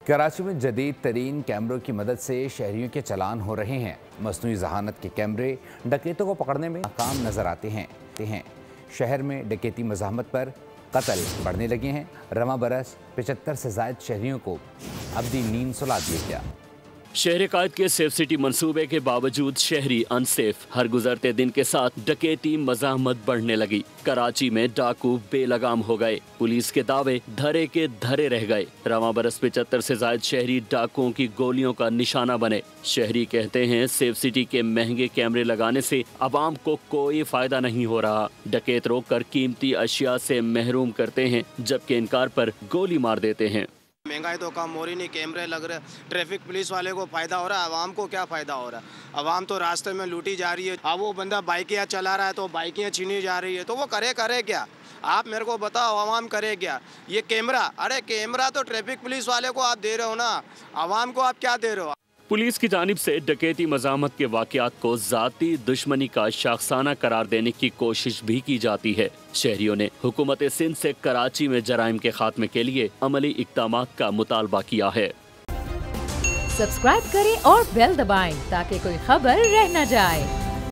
कराची में जदीद तरीन कैमरों की मदद से शहरियों के चालान हो रहे हैं। मसनूई जहानत के कैमरे डकैतों को पकड़ने में नाकाम नजर आते हैं। शहर में डकैती मज़ाहमत पर कत्ल बढ़ने लगे हैं। रवां बरस 75 से ज़ायद शहरियों को अब्दी नींद सुला दिया गया। शहर कायद के सेफ सिटी मंसूबे के बावजूद शहरी अनसेफ। हर गुजरते दिन के साथ डकैती मज़ाहमत बढ़ने लगी। कराची में डाकू बेलगाम हो गए। पुलिस के दावे धरे के धरे रह गए। रवां बरस 75 से ज्यादा शहरी डाकुओं की गोलियों का निशाना बने। शहरी कहते हैं सेफ सिटी के महंगे कैमरे लगाने से आवाम को कोई फायदा नहीं हो रहा। डकैत रोककर कीमती अशिया से महरूम करते हैं, जबकि इनकार पर गोली मार देते हैं। महंगाई तो कम हो रही नहीं, कैमरे लग रहे, ट्रैफिक पुलिस वाले को फायदा हो रहा है, आवाम को क्या फायदा हो रहा है? आवाम तो रास्ते में लूटी जा रही है। अब वो बंदा बाइकियाँ चला रहा है तो बाइकियाँ छीनी जा रही है, तो वो करे क्या? आप मेरे को बताओ, आवाम करे क्या? ये कैमरा, अरे कैमरा तो ट्रैफिक पुलिस वाले को आप दे रहे हो ना, आवाम को आप क्या दे रहे हो? पुलिस की जानिब से डकैती मज़ाहमत के वाक़यात को ज़ाती दुश्मनी का शाखसाना करार देने की कोशिश भी की जाती है। शहरियों ने हुकूमत सिंध से कराची में जराइम के खात्मे के लिए अमली इक़दामात का मुतालबा किया है। सब्सक्राइब करें और बेल दबाएं ताकि कोई खबर रह न जाए।